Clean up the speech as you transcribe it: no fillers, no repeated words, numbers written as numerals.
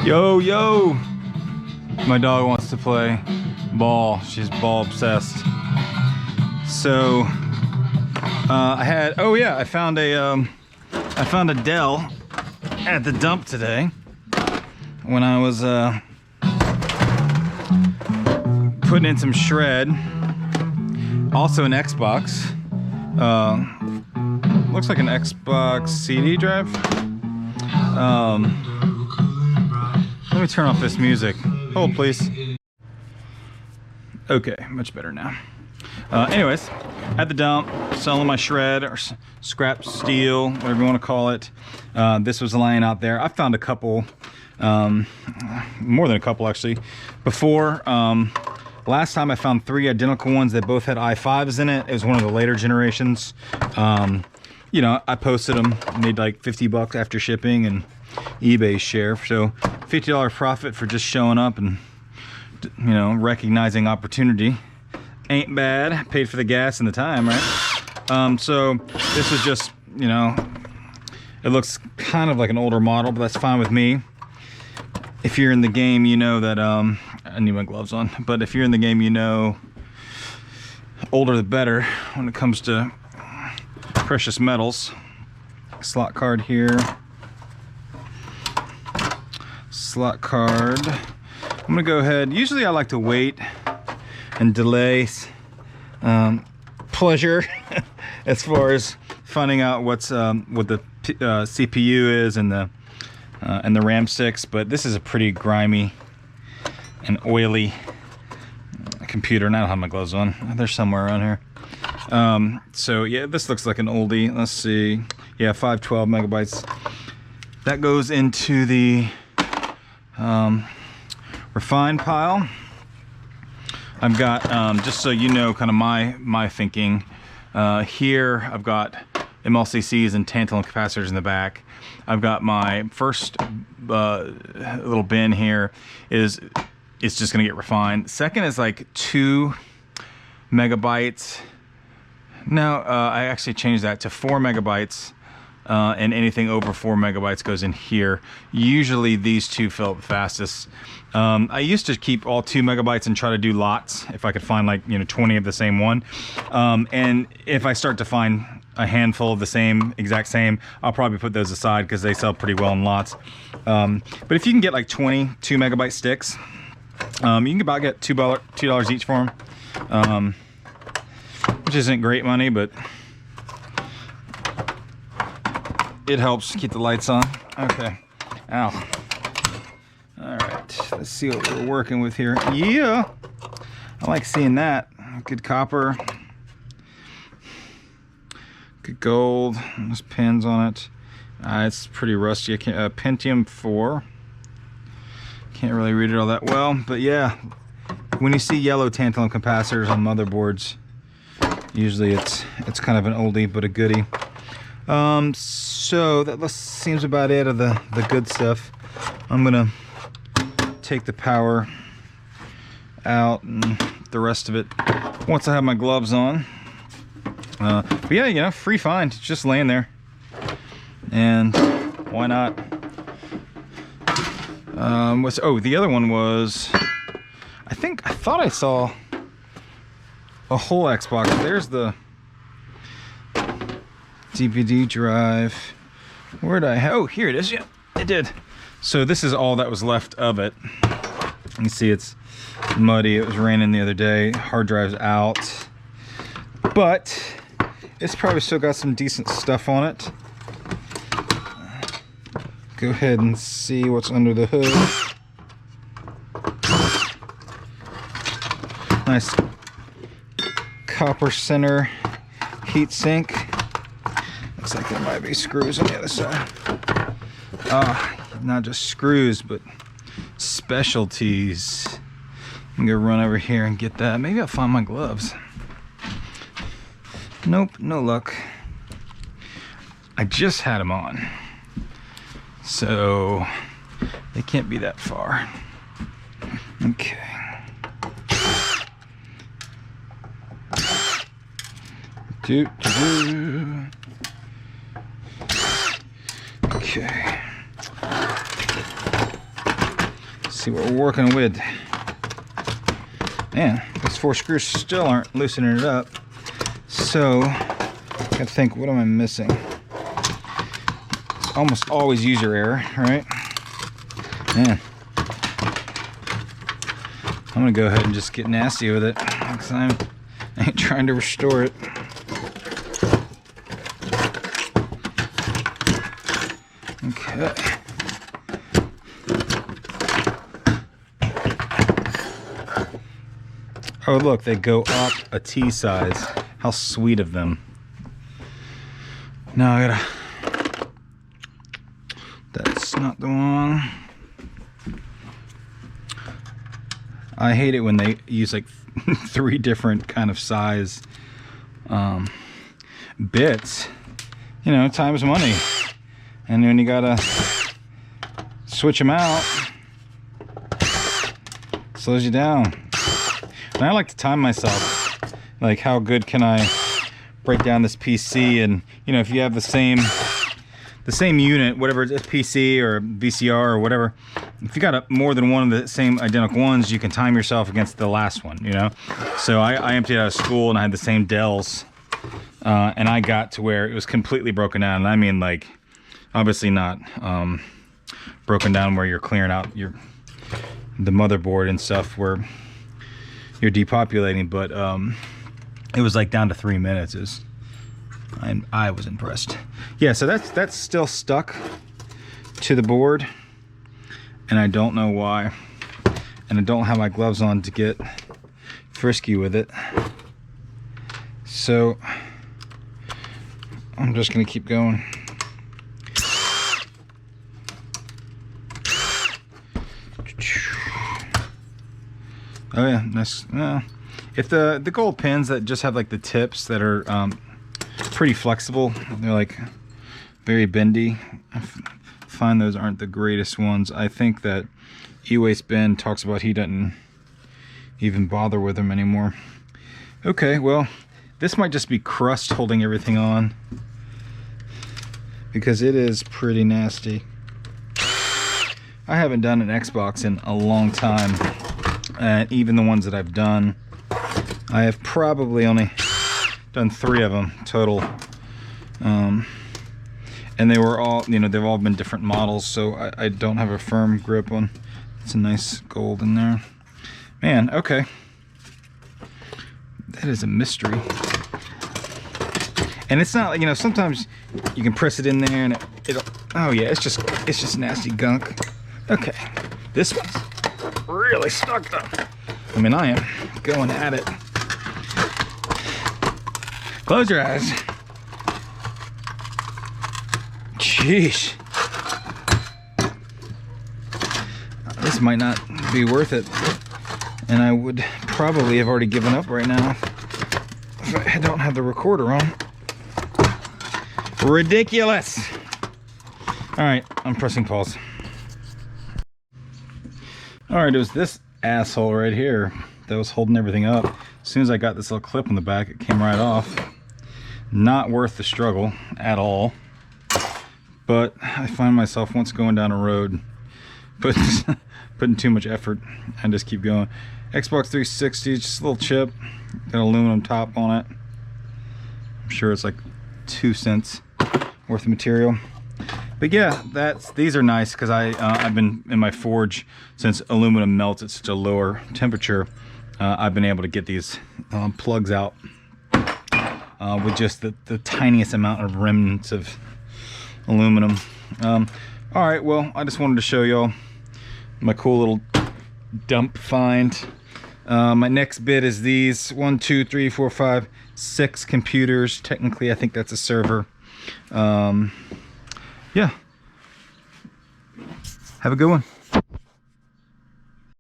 Yo, yo! My dog wants to play ball. She's ball obsessed. So, I found a Dell at the dump today when I was putting in some shred. Also an Xbox. Looks like an Xbox CD drive. Let me turn off this music. Hold, please. Okay, much better now. Anyways, at the dump, selling my shred or scrap steel, whatever you want to call it. This was laying out there. I found a couple, more than a couple actually. Before, last time I found 3 identical ones that both had i5s in it. It was one of the later generations. You know, I posted them, made like $50 after shipping and eBay share. So $50 profit for just showing up and, you know, recognizing opportunity. Ain't bad. Paid for the gas and the time, right? So this was just, you know, it looks kind of like an older model, but that's fine with me. If you're in the game, you know that, I need my gloves on, but if you're in the game, you know, older the better when it comes to precious metals. Slot card here. Slot card. I'm gonna go ahead. Usually I like to wait and delay pleasure as far as finding out what's what the CPU is and the RAM sticks, but this is a pretty grimy and oily computer. And I don't have my gloves on. They're somewhere around here. So yeah, this looks like an oldie. Let's see. Yeah, 512 megabytes. That goes into the refined pile. I've got, just so you know, kind of my thinking. Here I've got MLCCs and tantalum capacitors in the back. I've got my first little bin here it's just gonna get refined. Second is like 2 megabytes. No, I actually changed that to 4 megabytes. And anything over 4 megabytes goes in here. Usually these two fill up fastest. I used to keep all 2 megabytes and try to do lots if I could find, like, you know, 20 of the same one. And if I start to find a handful of the exact same, I'll probably put those aside because they sell pretty well in lots. But if you can get like 20 2 megabyte sticks, you can about get $2 each for them, which isn't great money, but it helps keep the lights on. Okay. Ow. All right. Let's see what we're working with here. Yeah. I like seeing that. Good copper. Good gold. There's pins on it. It's pretty rusty. I can't, Pentium 4. Can't really read it all that well. But yeah, when you see yellow tantalum capacitors on motherboards, usually it's kind of an oldie but a goodie. So that seems about it of the good stuff. I'm gonna take the power out and the rest of it once I have my gloves on. But yeah, you know, free find, just laying there, and why not? The other one was, I thought I saw a whole Xbox. There's the DVD drive. Where did oh, here it is. Yeah, it did. So this is all that was left of it. You can see it's muddy. It was raining the other day. Hard drive's out, but it's probably still got some decent stuff on it. Go ahead and see what's under the hood. Nice copper center heat sink. Looks like there might be screws on the other side. Not just screws, but specialties. I'm gonna run over here and get that. Maybe I'll find my gloves. Nope, no luck. I just had them on, so they can't be that far. Okay. Okay. see what we're working with. Man, those 4 screws still aren't loosening it up. So, I gotta think, what am I missing? It's almost always user error, right? Man. I'm gonna go ahead and just get nasty with it, because I ain't trying to restore it. Okay. Oh look, they go up a T size. How sweet of them. Now I gotta... That's not the one. I hate it when they use like 3 different kind of size bits. You know, time is money. And then you gotta switch them out. Slows you down. And I like to time myself. Like, how good can I break down this PC? And you know, if you have the same unit, whatever it's PC or VCR or whatever, if you got more than one of the same identical ones, you can time yourself against the last one, you know? So I emptied out of school and I had the same Dells, and I got to where it was completely broken down. And I mean, like, obviously not broken down where you're clearing out the motherboard and stuff where you're depopulating, but it was like down to 3 minutes. I was impressed. Yeah, so that's still stuck to the board, and I don't know why. And I don't have my gloves on to get frisky with it. So I'm just gonna keep going. Oh yeah, nice. If the gold pins that just have like the tips that are pretty flexible, they're like very bendy, I find those aren't the greatest ones. I think that eWaste Ben talks about he doesn't even bother with them anymore. Okay, well, this might just be crust holding everything on, because it is pretty nasty. I haven't done an Xbox in a long time, and even the ones that I've done, I have probably only done 3 of them total, and they were all, you know, they've all been different models, so I don't have a firm grip on. It's a nice gold in there, man. Okay, that is a mystery. And it's not, you know, sometimes you can press it in there and it'll, oh yeah, it's just nasty gunk. Okay, this one's really stuck though. I mean, I am going at it. Close your eyes. Jeez. This might not be worth it. And I would probably have already given up right now if I don't have the recorder on. Ridiculous. All right, I'm pressing pause. All right, it was this asshole right here that was holding everything up. As soon as I got this little clip on the back, it came right off. Not worth the struggle at all. But I find myself once going down a road, putting too much effort, and just keep going. Xbox 360, just a little chip, got an aluminum top on it. I'm sure it's like 2 cents worth of material. But yeah, these are nice because I've been in my forge, since aluminum melts at such a lower temperature. I've been able to get these plugs out with just the tiniest amount of remnants of aluminum. All right, well, I just wanted to show y'all my cool little dump find. My next bit is these 1, 2, 3, 4, 5, 6 computers. Technically, I think that's a server. Yeah. Have a good one.